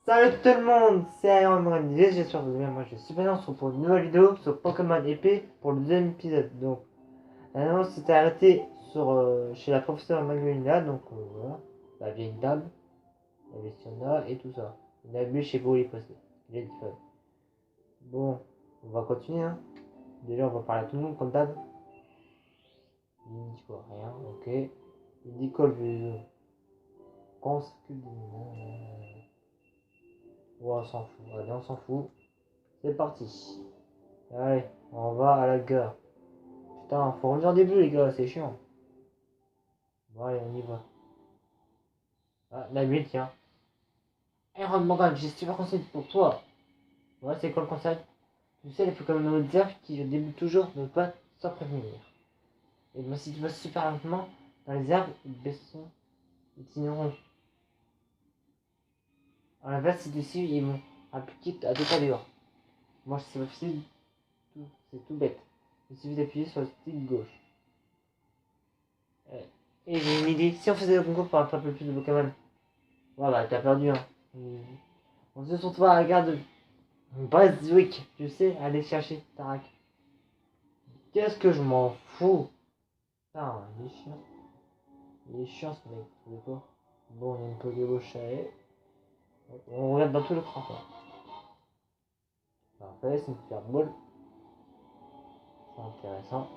Salut tout le monde, c'est Iron Man, j'espère que vous allez bien. Moi je suis bien, on se retrouve pour une nouvelle vidéo sur Pokémon épée pour le deuxième épisode. Donc, on s'était arrêté sur, chez la professeure Magdalena, donc voilà, la vieille dame, la Vestiona et tout ça. Il a bu chez vous les postés, il est disponible. Bon, on va continuer, hein. Déjà, on va parler à tout le monde comme d'hab. Il me dit quoi? Rien, ok. Il dit quoi le vieux? Qu'on s'occupe des ouais, on s'en fout, allez, on s'en fout. C'est parti. Allez, on va à la gare. Putain, faut revenir au début, les gars, c'est chiant. Bon, allez, on y va. Ah, la nuit, tiens. Iron Morgan, j'ai super conseil pour toi. Ouais, c'est quoi le conseil? Tu sais, les Pokémon de réserve qui débutent toujours ne pas sans prévenir. Et ben, si tu vas super lentement dans les herbes, ils baisseront, ils t'ignoreront. À l'inverse, si tu suis, ils vont appliquer à deux pas dehors. Moi, c'est facile, c'est tout bête. Il suffit d'appuyer sur le stick gauche. Et j'ai une idée, si on faisait le concours pour attraper plus de Pokémon. Ouais, bah, t'as perdu, hein. On se retrouve à la gare de Brunswick, tu sais, aller chercher Tarak. Qu'est-ce que je m'en fous? Putain, il est chiant. Il est chiant ce mec, tu sais pas. Bon, il y a une Pokéball chalet. On regarde dans tout le cran, quoi. Parfait, c'est une super ball. C'est intéressant.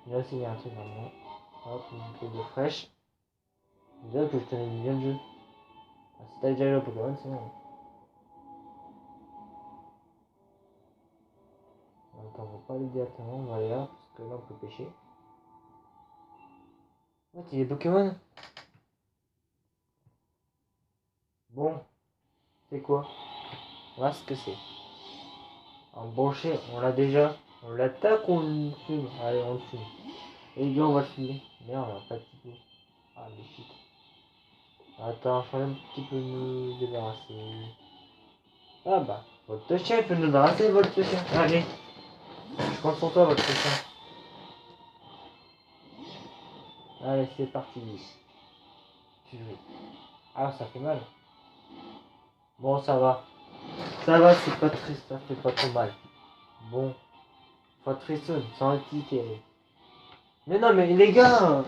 Là aussi, il y a un truc dans le nom. Hop, une clé de fraîche. Déjà que je connais bien le jeu. Ah, si t'as déjà joué au Pokémon, c'est bon. Attends, on va pas aller directement, on va aller là, parce que là on peut pêcher. Ouais, il y a des Pokémon. Bon, c'est quoi? Voilà ce que c'est. Un brochet, on l'a déjà. On l'attaque ou on le fume? Allez, on le fume. Et les gars, on va le fumer. Merde, on a pas de petit peu. Ah, mais shit. Attends, je vais un petit peu nous débarrasser. Ah bah, votre chien, il peut nous débarrasser, votre chien. Allez, je compte sur toi, votre chien. Allez, c'est parti. Tu veux. Ah, ça fait mal. Bon, ça va. Ça va, c'est pas triste, ça fait pas trop mal. Bon, pas triste, sans étiqueter. Mais non, mais les gars,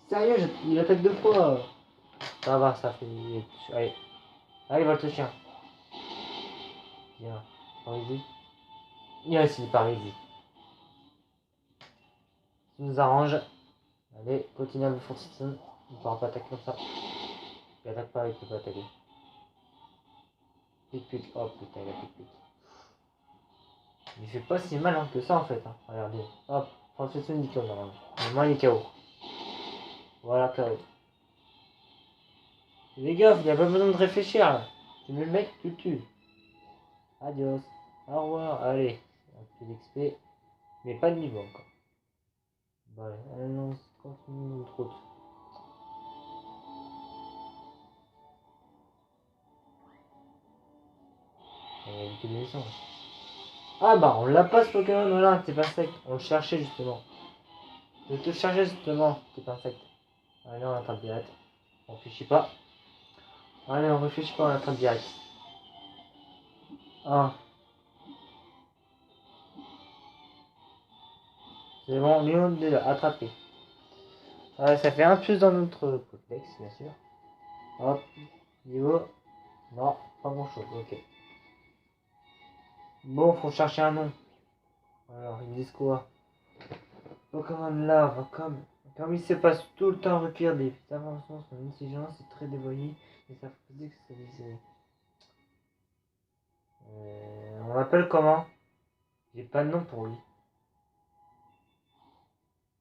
sérieux, il attaque deux fois. Ça va, ça fait. Allez, allez, votre chien. Viens, parisis. Viens ici, parisis. Ça nous arrange. Allez, continue à me faire Simpson. Il ne pourra pas attaquer comme ça. Il attaque pas, il peut pas attaquer. Pic-pic, oh putain, il a pic-pic. Il fait pas si mal hein, que ça en fait. Hein. Regardez. Hop, Francis dit KO normalement. Normalement il est KO. Voilà, KO. Les gars, il n'y a pas besoin de réfléchir là. Tu mets le mec, tu le tues. Adios. Au revoir. Allez, un peu d'XP. Mais pas de niveau encore. Bon, allez, allons, continue notre route. Il y a une mission. Ah bah, on l'a pas ce Pokémon, voilà, t'es pas sec. On le cherchait justement. Je te cherchais justement, t'es pas sec. Allez, on attrape direct. On réfléchit pas. Allez, on réfléchit pas, on attrape direct. Ah, c'est bon, Léon déjà attrapé. Ça fait un plus dans notre codex, bien sûr. Hop, niveau. Non, pas grand chose, ok. Bon, faut chercher un nom. Alors, ils disent quoi? Pokémon Lave, comme il se passe tout le temps à recueillir des informations, son intelligence est très dévoyée et sa physique c'est visé. On l'appelle comment? J'ai pas de nom pour lui.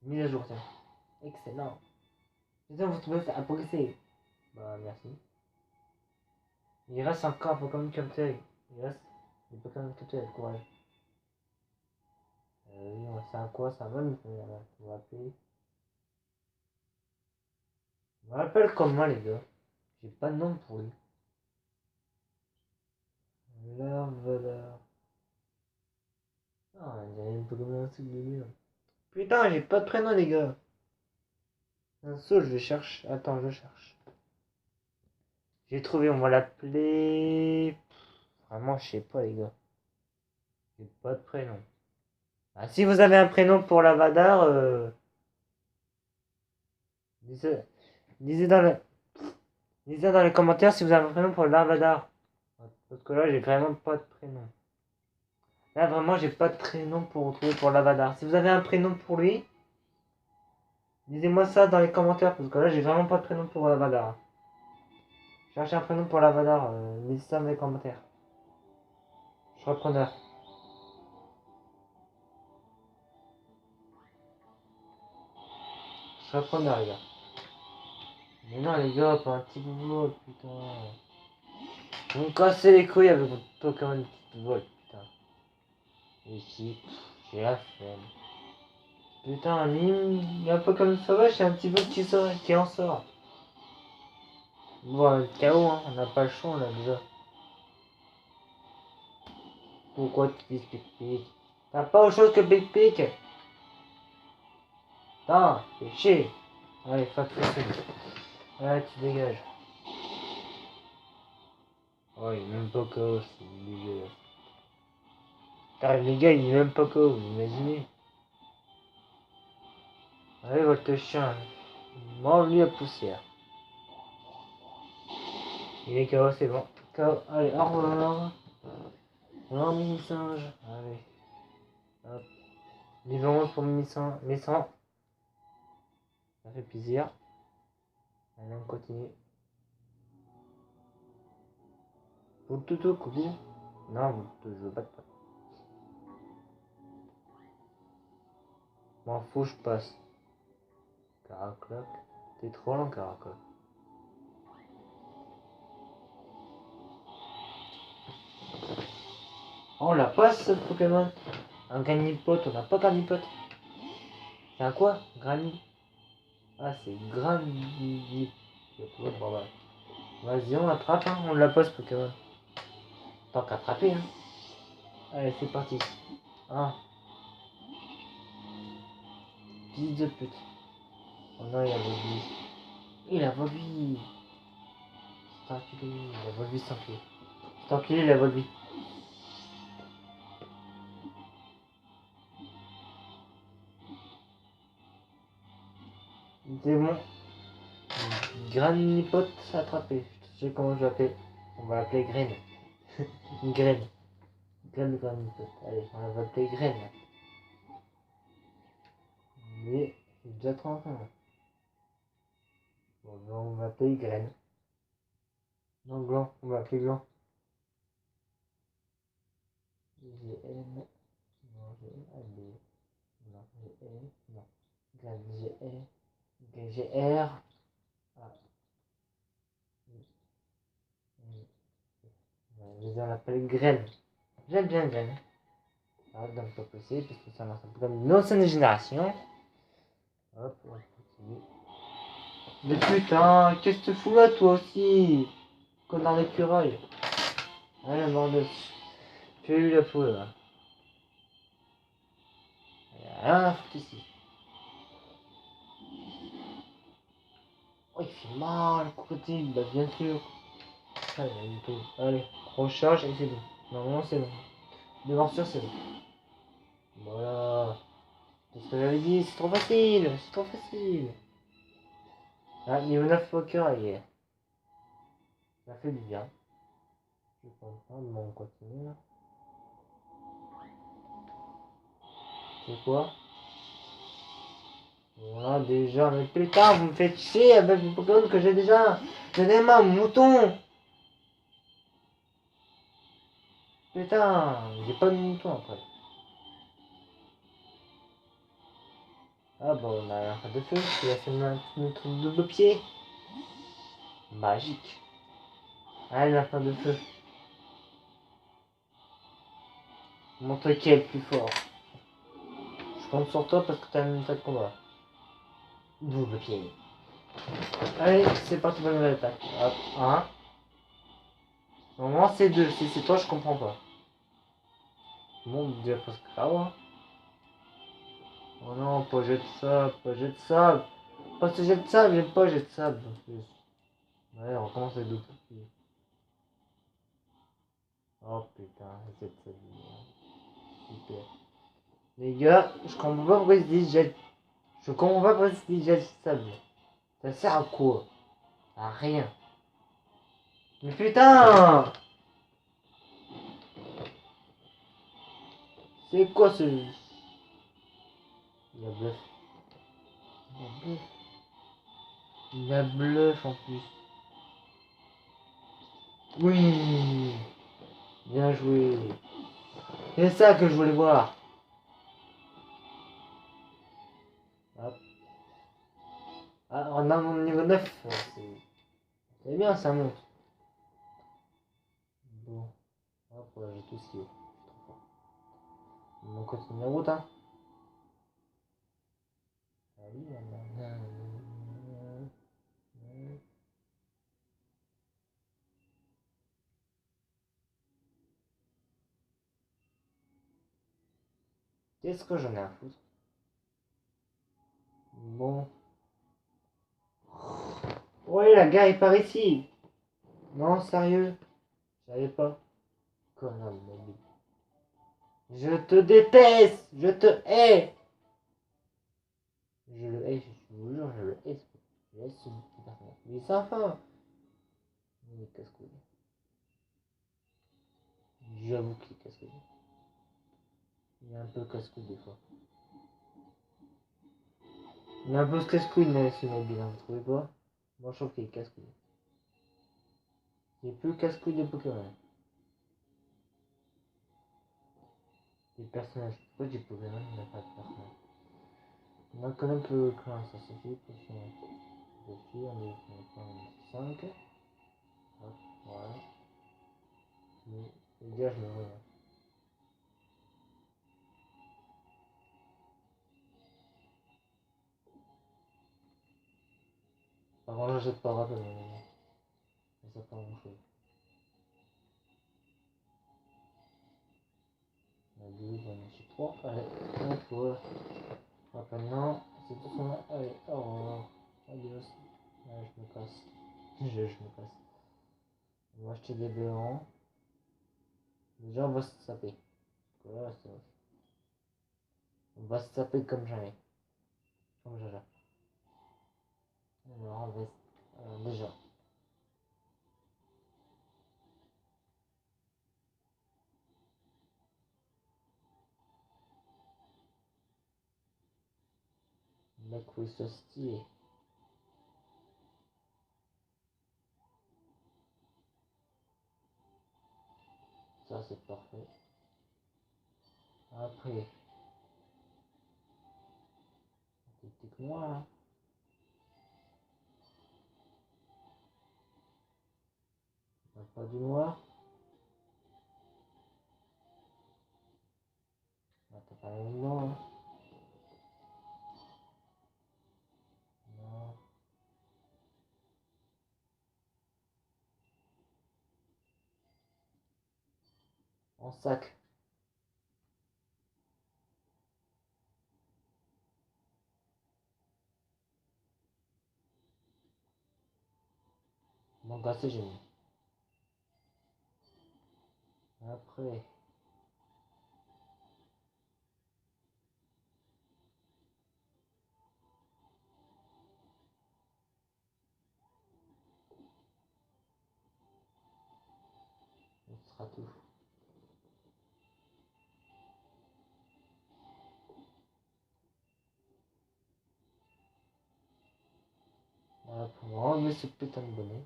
Mise à jour, tiens. Excellent. Putain, vous trouvez ça à progresser. Bah, merci. Il reste encore un Pokémon Captel. Il reste des Pokémon Captel, courage. Oui, c'est un quoi? C'est un homme, on va appeler. On m'appelle comment, les gars? J'ai pas de nom pour lui. Larveleur. Ah, il y a une Pokémon aussi de lui. Putain, j'ai pas de prénom, les gars. Un saut, je cherche. Attends, je cherche. J'ai trouvé, on va l'appeler... Vraiment, je sais pas, les gars. J'ai pas de prénom. Ah, si vous avez un prénom pour l'Avadar, disez, disez dans le, disez dans les commentaires si vous avez un prénom pour l'Avadar. Parce que là, j'ai vraiment pas de prénom. Là, vraiment, j'ai pas de prénom pour trouver pour l'Avadar. Si vous avez un prénom pour lui, disez-moi ça dans les commentaires. Parce que là, j'ai vraiment pas de prénom pour l'Avadar. Cherchez un prénom pour l'Avadar, mettez ça dans les commentaires. Je serai preneur. Je serai preneur, les gars. Mais non, les gars, pas un petit boulot, putain. Vous me cassez les couilles avec votre Pokémon petit vol, putain. Ici, j'ai la flemme. Putain, il y a un Pokémon sauvage, c'est un petit peu qui en sort. Bon, KO, hein, on n'a pas le choix, là, déjà. Pourquoi tu dis Pic-Pic? T'as pas autre chose que Pic-Pic? Putain, fais chier. Allez, fuck le allez, tu dégages. Oh, il est même pas KO, c'est dégueulasse. Putain, les gars, il est même pas KO, vous imaginez? Allez, votre chien. Mange-lui la poussière. Il est KO, c'est bon. KO, allez, au revoir. Au revoir, mini-singe. Allez. Hop. Niveau 11 pour mini-singe. Ça fait plaisir. Allez, on continue. Pour le toutou, coucou. Non, je veux pas de pas. M'en fous, je passe. Caracloc. T'es trop lent, Caracloc. Oh, on l'a pas ce Pokémon. Un Granipote, on n'a pas Granipote. C'est un quoi? Granny. Ah, c'est Granny. Bon, bah. Vas-y, on l'attrape, hein. On l'a pas ce Pokémon. Tant qu'attraper, hein. Allez, c'est parti. Ah. Fils de pute. Oh non, il a Volby. Il a Volby. C'est enculé. Il a Volby sans pied. C'est enculé, il a Volby. C'est bon. Granipote attrapé. Je sais comment je l'appeler. On va l'appeler Graine. Une graine. Graine de Granipote. Allez, on va l'appeler Graine. Mais j'ai déjà 30 ans. Bon, ben, on va l'appeler Graine. Non, Gland. On va l'appeler Gland. GN. Non, GN. Non, GN. Non. Graine. GR. GR. Ah. On l'appelle Graine. J'aime bien Graine. Arrête de me pas pousser parce que ça marche un peu comme une ancienne génération. Hop, on continue. Mais putain, qu'est-ce que tu fous là toi aussi? Connard d'écureuil. Allez, bordel. Tu as eu la poule là. Rien à foutre ici. Oh, il fait mal, crocodile, bah bien sûr. Allez, allez, recharge et c'est bon. Normalement, c'est bon. De morsure, c'est bon. Voilà. C'est ce que j'avais dit, c'est trop facile, c'est trop facile. Ah, niveau 9 poker, hier. Ça fait du bien. Je pense pas, bon, on continue. C'est quoi? Voilà, déjà, mais putain, vous me faites chier avec les Pokémon que j'ai déjà. Donnez-moi un mouton. Putain, j'ai pas de mouton après. Ah bon, on a un de feu, il a fait notre double pied. Magique. Allez, la fin de feu. Montre qui est le plus fort. Je compte sur toi parce que t'as une attaque de combat. Double pied. Allez, c'est parti pour une nouvelle attaque. Hop, 1. Normalement c'est 2. Si c'est toi, je comprends pas. Bon, déjà presque KO. Hein. Oh non, pas jet de sable, pas jet de sable. Pas ce jet de sable, j'aime pas jet de sable en plus. Ouais, on recommence avec d'autres filles. Oh putain, c'est cette vie. Super. Les gars, je comprends pas pourquoi ils se disent jet. Je comprends pas pourquoi ils se disent jet sable. Ça sert à quoi? À rien. Mais putain! C'est quoi ce... Il a bluff. Il a bluff. Il a bluff en plus. Oui! Bien joué. C'est ça que je voulais voir. Hop. Ah, on a mon niveau 9. C'est bien, ça monte. Bon. Hop, là, j'ai tout ce qu'il y a. Je suis trop fort. On continue la route, hein. Qu'est-ce que j'en ai à foutre? Bon. Ouais, la gare est par ici. Non, sérieux? Je savais pas. Connard de mobile. Je te déteste! Je te hais! Je le hais, je vous jure, je le hais. Je hais ce petit personnage. Il est sympa. Il est casse-couille. J'avoue qu'il est casse-couille. Il est un peu casse-couille des fois. Il est un peu casse-couille, mais ce mobile, hein, vous trouvez pas? Moi, je trouve qu'il est casse-couille. Il est plus casse-couille de Pokémon. Les personnages. Pourquoi du Pokémon, il n'a pas de personnage? On a quand même peu clan, ça suffit pour son défi. On est 5. Hop, voilà. Les gars, je me vois. Par contre, je jette pas rapide, mais ça pas grand chose. On a 12, on a 3. Allez, hop, voilà. Hop, maintenant, c'est tout ce qu'on a. Allez, au revoir. Adios. Allez, je me casse. Je me casse. On va acheter des béants. Déjà, on va se taper. Voilà, c'est vrai. On va se taper comme jamais. Comme Jaja. Alors, on va. Déjà. Mec, oui, c'est stylé. Ça, c'est parfait. Après, techniquement, là. On a pas du noir. Ah, t'as pas le blanc, hein. Non. En sac. Donc, assez j'ai mis. Après, ce sera tout. Voilà, pour enlever ce putain de bonnet.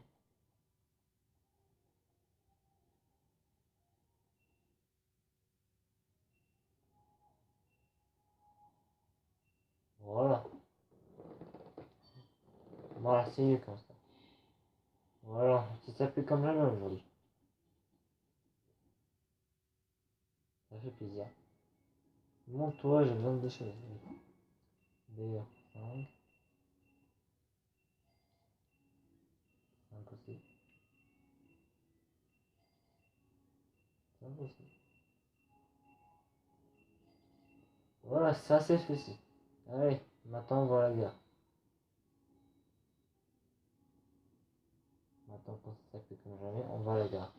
Voilà. Voilà, c'est mieux comme ça. Voilà, ça s'appelle comme jamais aujourd'hui. Ça fait plaisir. Montre-toi, j'ai besoin de des choses. D'ailleurs, 5. 5 aussi. 5 aussi. Voilà, ça c'est fait. Allez, maintenant on va à la gare. Attends, pour ça fait comme jamais, on va à la gare.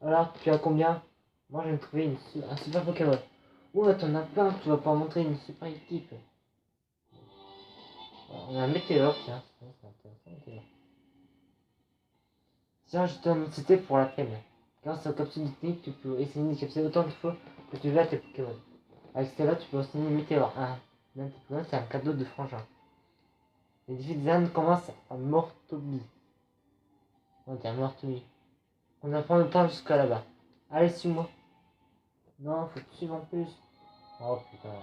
Alors, tu as combien? Moi, je vais trouver un super Pokémon. Ouais, t'en as plein, tu vas pas montrer une super équipe. On a un météore, tiens, c'est intéressant, météore. Tiens, je te donne une cité pour la peine. Grâce aux capsules techniques, tu peux essayer de capsuler autant de fois que tu veux à tes Pokémon. Avec celle-là, tu peux aussi météore. Ah, même tes Pokémon, c'est un cadeau de frangin. Les défis des ânes commencent à Mortobi. On va dire Mortobi. On apprend le temps jusqu'à là-bas. Allez, suis-moi. Non, faut te suivre en plus. Oh putain.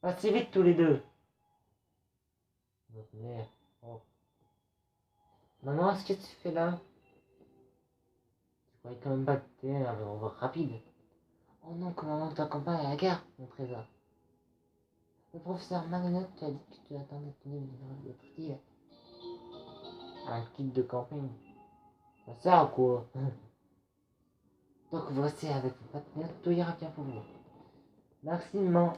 Assez vite tous les deux. Votre mère. Oh. Maman, ce que tu fais là? Tu croyais quand même pas que t'es un revoir rapide. Oh non, que maman t'accompagne à la gare, mon trésor. Le professeur Magnot t'a dit que tu attendais ton livre de petit. Un kit de camping. Ça sert à quoi? Donc vous restez avec vos partenaires, tout ira bien pour vous. Merci maman.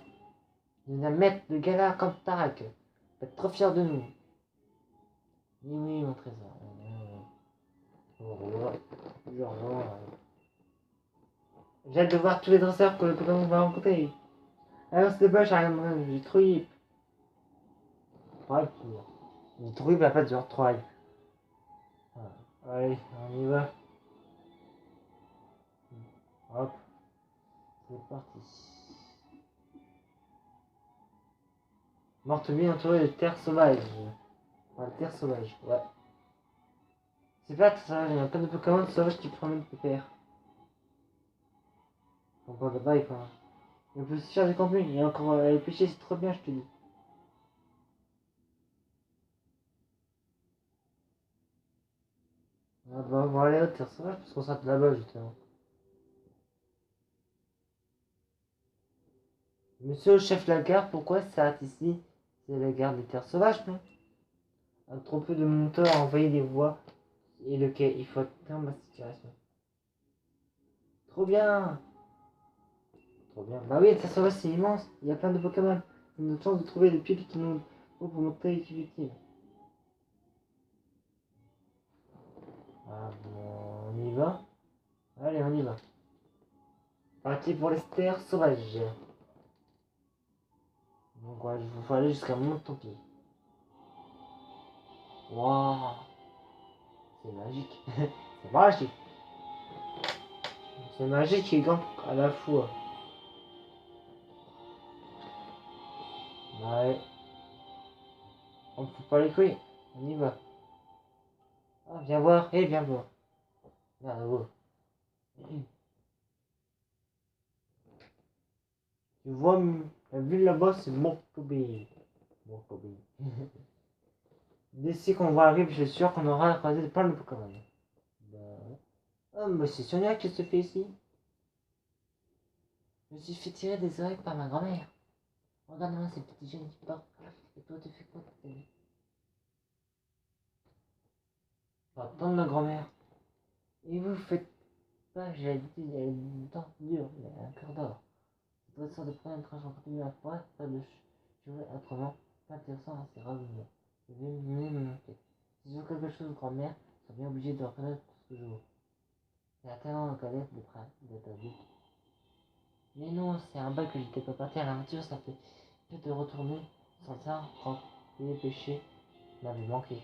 Nous allons mettre de galère comme Tarak. Vous êtes trop fiers de nous. Oui, oui, mon trésor. Au revoir. Au revoir. J'ai hâte de voir tous les dresseurs que le Pokémon va rencontrer. Alors c'est pas, j'ai trop hype. Ouais, j'ai trop hype, la pas genre trop hype. Allez, on y va. Hop, c'est parti. Mortebie entourée de terre sauvage. Enfin, terre sauvage, ouais. C'est pas terre sauvage, il y a plein de Pokémon sauvages qui promènent pépère. On parle de bail quoi. Il peut se faire du camping, et encore aller pêcher, c'est trop bien, je te dis. Ah bah, on va aller au terre sauvage parce qu'on sera de là-bas justement. Monsieur le chef de la gare, pourquoi ça s'arrête ici? C'est la gare des terres sauvages, non? Un trop peu de monteurs a envoyé des voies et le quai. Il faut atteindre ma situation. Trop bien! Trop bien. Bah oui, ça se voit, c'est immense. Il y a plein de Pokémon. C'est notre chance de trouver des piles qui nous faut pour notre utile. Ah bon, on y va? Allez, on y va. Parti pour les terres sauvages. Donc ouais, il faut aller jusqu'à Montopi. Waouh! C'est magique. C'est magique. C'est magique et grand à la fois. Ouais. On fout pas les couilles. On y va. Ah, viens voir. Eh, viens voir. Merde, wow. Tu vois, la ville là-bas, c'est Montpellier. Montpellier. D'ici qu'on va arriver, je suis sûr qu'on aura croisé plein de Pokémon. Bah, oh, mais c'est Sonia qui se fait ici. Je me suis fait tirer des oreilles par ma grand-mère. Regarde-moi ces petits jeunes qui partent. Et toi, tu fais quoi de ta vie? Va attendre la grand-mère. Et vous faites pas, j'ai dit, il y a une dent dure, mais un cœur d'or. C'est très sûr de prendre un train en continu à forêt, pas de jouer autrement. Pas intéressant, hein, c'est rare. Je vais mener me montrer. Si je veux quelque chose, grand-mère, je serai bien obligé de reconnaître ce que je veux. C'est la tellement en colère d'être adulte. Mais non, c'est un bail que j'étais pas parti à l'aventure, ça fait de retourner sans ça, quand les péchés m'avaient manqué.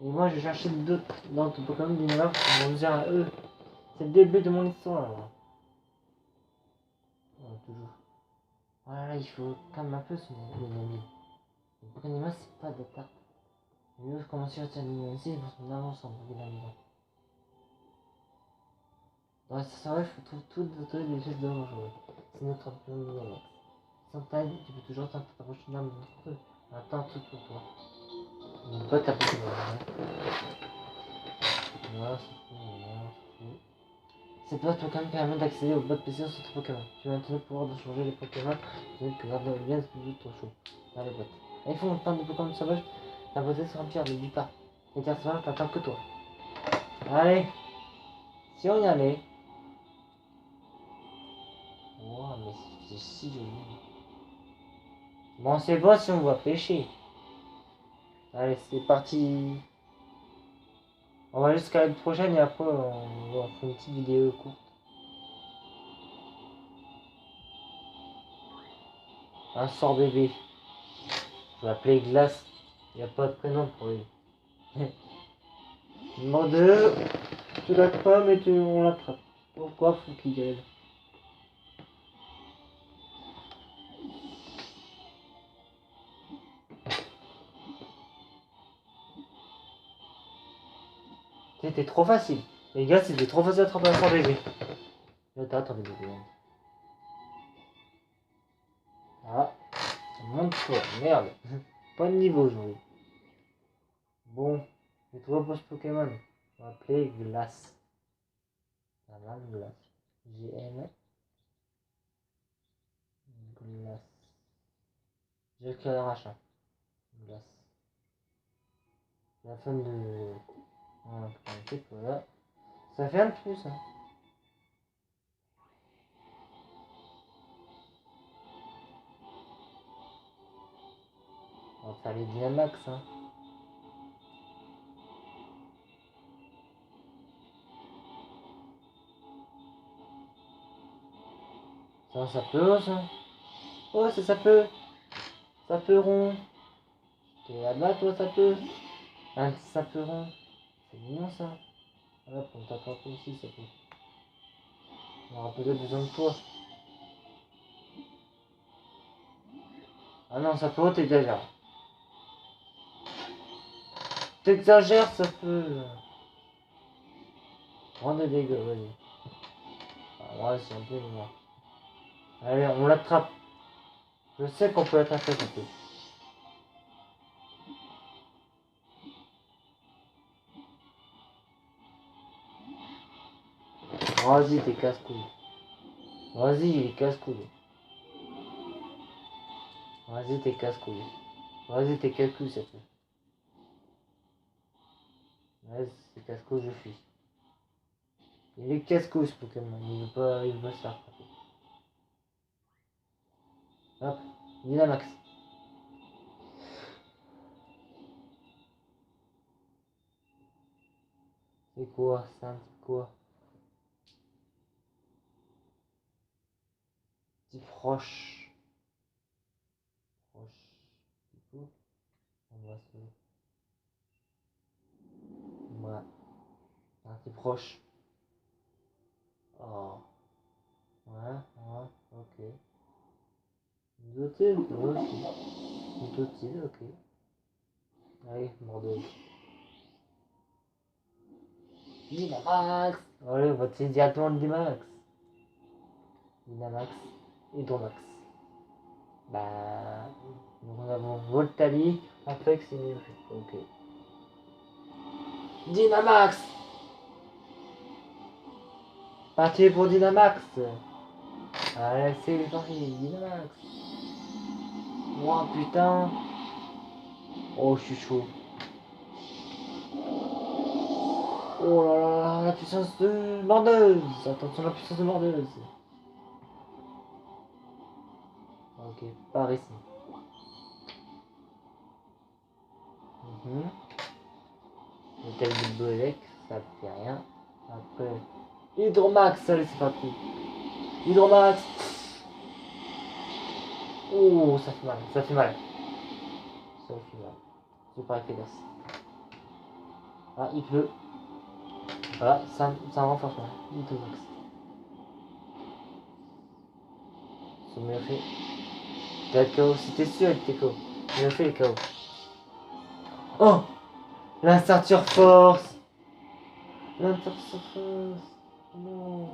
Et moi, je cherchais d'autres Pokémon d'univers pour me dire à eux. C'est le début de mon histoire, là. Ouais, toujours. Voilà, il faut calmer un peu son ennemi. Le Pokémon, c'est pas de tarte. Le mieux commencer à s'alimenter dans son avance en Pokémon. Dans la station web, je trouve tout d'autres des gestes de dangereux. C'est notre champion de l'annexe. Sans taille, tu peux toujours t'approcher d'un monstrueux. Attends tout pour toi. Une botte à Pokémon. Voilà, c'est tout. Cette boîte Pokémon permet d'accéder aux boîtes PC sur ton Pokémon. Tu as maintenant le pouvoir de changer les Pokémon. Tu veux que l'ordre vienne plus trop chaud dans les boîtes. Et il faut plein de Pokémon sauvages. La beauté se remplir de pas. Les terres sauvages t'attendent que toi. Allez, si on y allait. Wow, mais c'est si joli. Bon, c'est bon si on va pêcher. Allez, c'est parti. On va jusqu'à la prochaine et après on fait une petite vidéo courte. Un sort bébé. Je vais l'appeler Glace. Il n'y a pas de prénom pour lui. Numéro 2. Tu l'attrapes pas mais on l'attrape. Pourquoi faut qu'il gueule? C'était trop facile. Les gars, c'était trop facile d'attraper un sort bébé. Attendez, bébé. Ah, ça monte pas. Merde. Pas de niveau aujourd'hui. Bon, j'ai trouvé pour ce Pokémon. On va appeler Glace. Ça va, Glace. GM. Glace. J'ai écrit un rachat. Glace. La fin de. Voilà. Ça fait un de plus, hein. On va faire les Dynamax, hein. Ça peut, ça. Oh, ça peut. Ça peut rond. T'es là-bas, toi, ça peut. Un petit sapeuron. C'est mignon, ça. Hop, on t'attrape aussi, ça peut. On aura peut-être besoin de toi. Ah non, ça peut, t'exagères. T'exagères, ça peut. Prends des dégâts, vas-y. Ah, ouais, c'est un peu moi. Allez, on l'attrape. Je sais qu'on peut l'attraper, ça peut. Vas-y, t'es casse-couille. Vas-y, il est casse-couille. Vas-y, t'es casse-couille. Vas-y, t'es casse-couille, ça peut. Vas-y, c'est casse-couille, je fuis. Il est casse-couille, ce Pokémon. Il veut pas se faire frapper. Hop, Dynamax. C'est quoi, c'est un petit quoi? Petit froche. Froche. Du coup, on va se. Voilà. Un petit proche. Oh. Ouais, ouais, ok. Doté, ok. Doté, ok. Allez, Bordeaux. Dynamax. Allez, on va essayer directement le Dynamax. Dynamax. Hydromax. Bah. Donc nous avons Voltali, Apex et ok. Dynamax. Parti pour Dynamax. Allez, c'est parti, Dynamax. Oh putain. Oh, je suis chaud. Oh là là, la puissance de mordeuse. Attention, la puissance de mordeuse. Ok, par ici. Le tel de Bolek, ça fait rien. Après, Hydromax, allez, c'est parti. Hydromax. Oh, ça fait mal, ça fait mal. Ça fait mal. C'est pas efficace. Ah, il pleut. Voilà, ça renforce mal. Hydromax. C'est mieux fait. T'as le KO, c'était sûr avec tes KO. Mieux fait le KO. Oh, la ceinture force. La ceinture force. Non.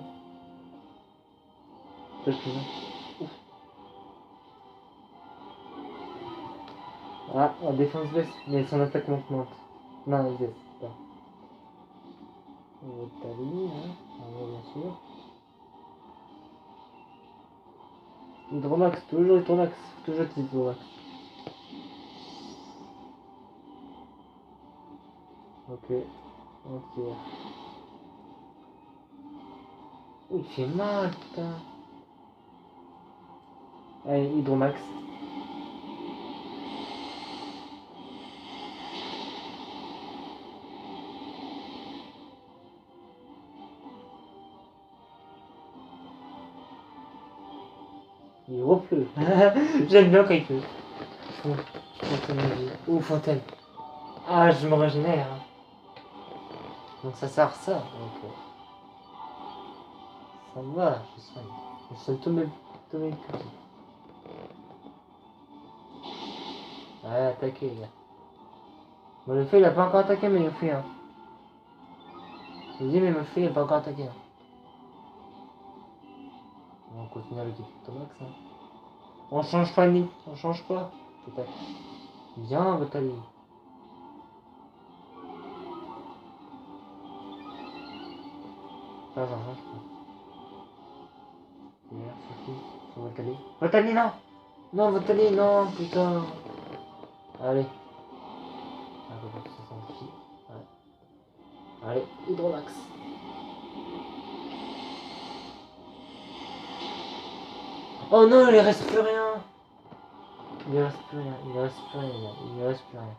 Peut-être que non. Ah, la défense baisse, mais son attaque monte. Non, elle baisse pas. Tali, hein, bien sûr. Hydromax, toujours Hydromax, toujours Hydromax. Ok, on tire. Oh, il fait mal, putain. Allez, Hydromax. Il refleux. J'aime bien quand il pleut. Fontaine. Ou fontaine. Ah, je me régénère. Hein. Donc ça sert à ça. Donc, ça me va, je soigne. Je soigne tous mes petits. Ouais, attaquer, les gars. Bon, le fait, il a pas encore attaqué, mais le fait, hein. Je vous dis, mais le fait, il a pas encore attaqué. Hein. On continue avec Tomax. Hein. On change pas, ni. On change pas. Peut-être. Bien, Botali. Ça, j'en change pas. Hier, Sophie. Sur Botali. Botali, non! Non, Botali, non, putain. Allez. Un peu plus, ça suffit. Ouais. Allez, Hydrolax. Oh non, il reste plus rien. Il reste plus rien, il reste plus rien, il reste plus rien.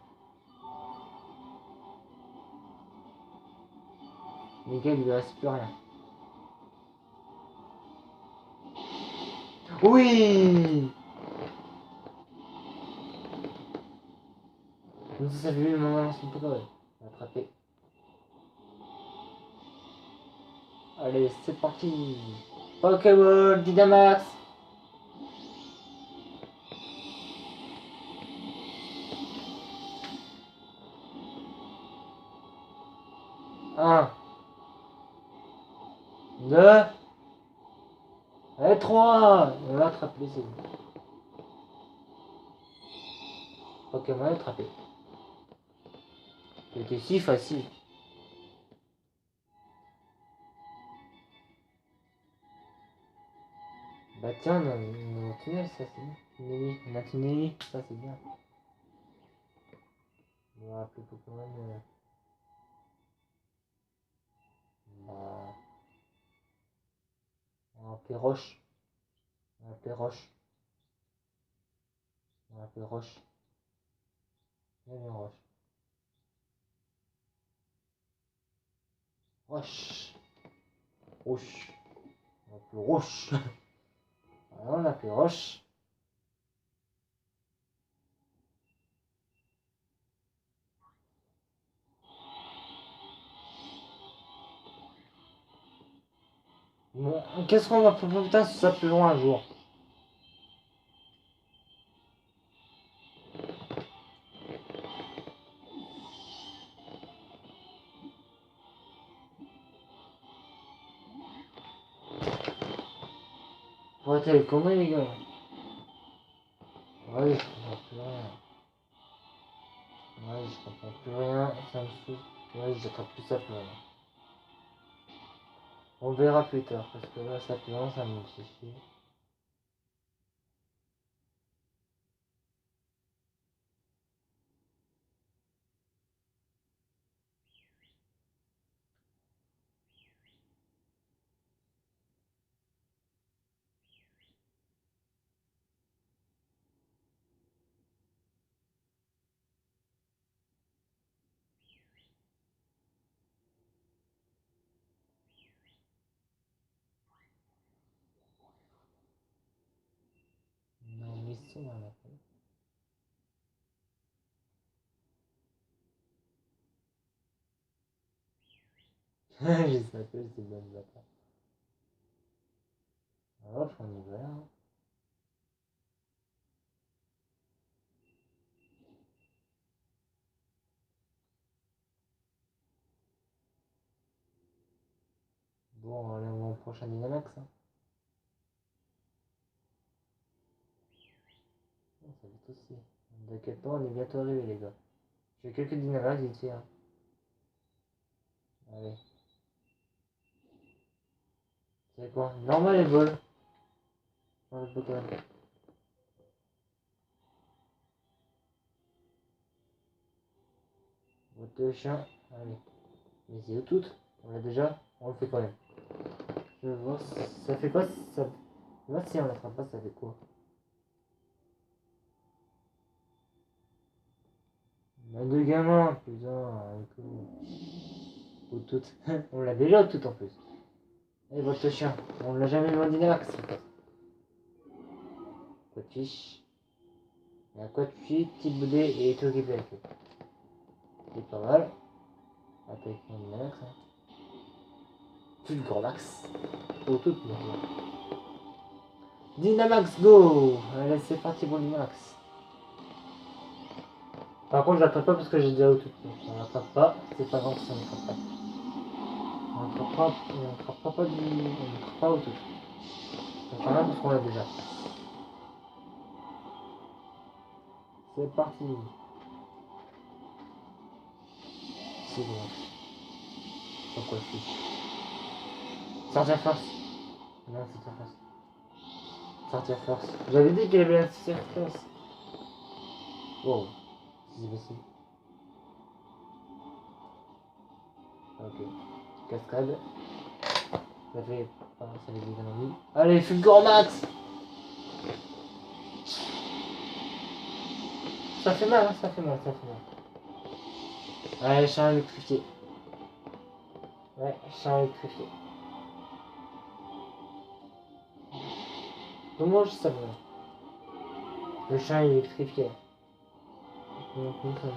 Nickel, il reste plus rien. Oui. Donc ça fait le moment son Pokéball. Attrapé. Allez, c'est parti. Pokéball, Dynamax. Un. 2. Et 3. On va attraper, c'est bon. Pokémon attrapé. C'était si facile. Bah tiens, on a un tunnel, ça c'est bien. On a tunnel, ça c'est bien. On va appeler Pokémon. Bah, on va appeler Roche. On va appeler Roche. On va appeler Roche. Viens, Roche. Roche. Roche. On va appeler Roche. Voilà, on l'appelle Roche. Bon, qu'est-ce qu'on va faire? Putain, si ça plus loin un jour. Faut arrêter les conneries, les gars. Ouais, je comprends plus rien. Ouais, je comprends plus rien. Ça me fout. Ouais, j'attrape plus ça plus rien. On verra plus tard, parce que là, ça plus loin, ça me fait chier. Non, mission, on a fait. J'ai sapé, c'est bonne bâtard. Hop, on y va. Hein. Bon, allez, on va au prochain Dynamax. Hein. Oh, ça vite aussi. Ne t'inquiète pas, on est bientôt arrivé, les gars. J'ai quelques Dynamax ici. Hein. Allez. C'est quoi? Normal et vol. Dans le Pokémon. Votre le chien. Allez. Mais c'est toutes. On l'a déjà. On le fait quand même. Je vais voir. Ça fait quoi ça... Je vais voir si on l'attrape pas, ça fait quoi? On a deux gamins, putain. Ou toutes. On l'a déjà toutes en plus. Et votre chien. On l'a jamais mis en Dynamax. Quoi de fiche. La quoi de fiche, petit boudet et tout qui plaît. C'est pas mal. Avec un Dynamax. Fulgurmax. Pour tout le monde. Dynamax Go. Allez, c'est parti pour Dynamax. Par contre, je l'attrape pas parce que j'ai déjà au tout. Donc, on l'attrape pas. C'est pas grave si on l'attrape pas. On l'attrape pas au tout. C'est pas grave parce qu'on l'a déjà. C'est parti. C'est bon. Pourquoi je suis sortir force. Non, sortir force. Sortir force. J'avais dit qu'il avait un sortir force. Wow. Si c'est possible. Ok. Cascade. Ça fait pas, ça fait des ennemis. Allez, Fulgurmax. Ça fait mal, hein, ça fait mal. Allez, champ électrifié. Ouais, champ électrifié. Comment je sais pas? Le champ électrifié. Donc, ça me...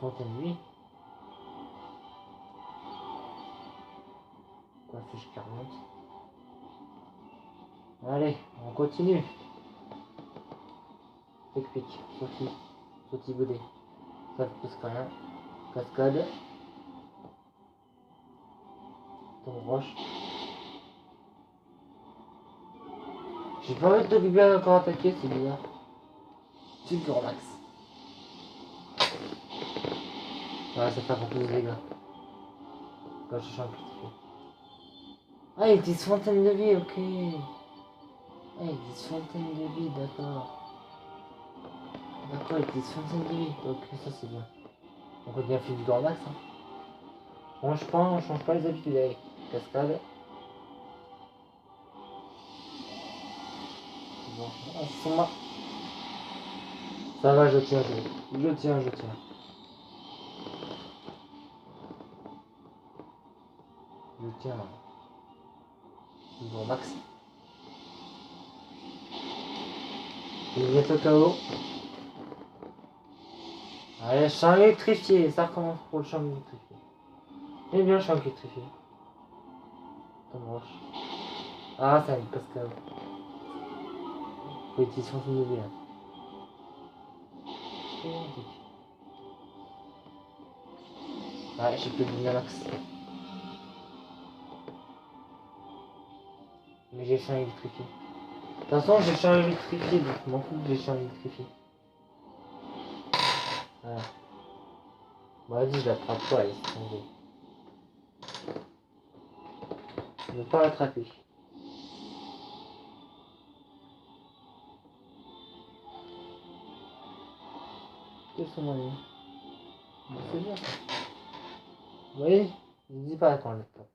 Fontaine lui. Quoi, fiche 40. Allez, on continue. Pic, sauti boudet. Ça ne pousse rien. Cascade. Tombe roche. J'ai pas envie de bien encore attaquer, c'est bizarre. Fulgurmax. Ouais, ça fait un peu plus de dégâts. Quand je change un ah, il existe fontaine de vie, ok. Ah, il existe fontaine de vie, d'accord. D'accord, il existe fontaine de vie. Ok, ça c'est bien. On revient à Fulgurmax. Hein. Franchement, on change pas les habitudes avec cascade. Bon, ah, c'est moi. Ça va, je tiens. Je tiens. Fulgurmax. Il est bientôt KO. Allez, champ électrifié. Ça recommence pour le champ électrifié. J'aime bien le champ électrifié. Comme roche. Ah, ça me passe KO. Compétition de vie là. Ouais, j'ai plus de Dynamax. Mais j'ai le champ électrifié. De toute façon, j'ai le champ électrifié, donc je m'en fous que j'ai le champ électrifié. Voilà. Bon, vas-y, je l'attrape pas, allez, c'est tombé. Je ne veux pas l'attraper. Quels sont mon ami? C'est bien ça. Vous voyez? Je dis pas quand on l'attrape.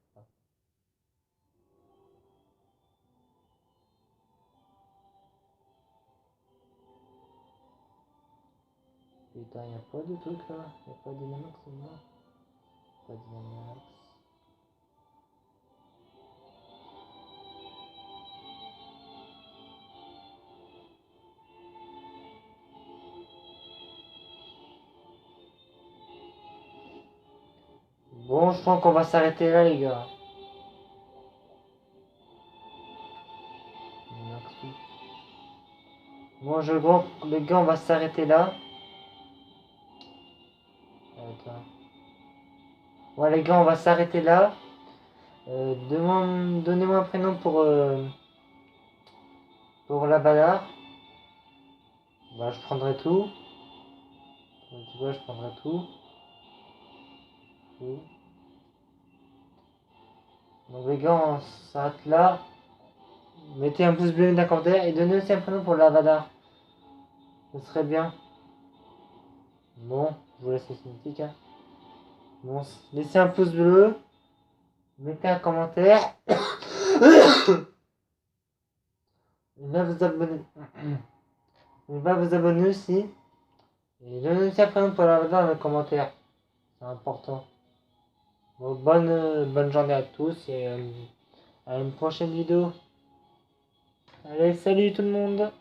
Putain, y'a pas de truc là. Y'a pas de Dynamax là. Pas de Dynamax. Bon, je pense qu'on va s'arrêter là, les gars. Bon, je crois, les gars, on va s'arrêter là. Attends. Ouais, les gars, on va s'arrêter là. Donnez-moi un prénom pour la balade. Bah, je prendrai tout. Tu vois, je prendrai tout. Donc, les gars, on s'arrête là. Mettez un pouce bleu, un commentaire et donnez aussi un prénom pour la Vadar. Ce serait bien. Bon, je vous laisse les cinématiques. Hein. Bon, laissez un pouce bleu. Mettez un commentaire. Il va vous abonner. Il va vous abonner aussi. Et donnez aussi un prénom pour la Vadar dans les commentaires. C'est important. Bon, bonne journée à tous et à une prochaine vidéo. Allez, salut tout le monde!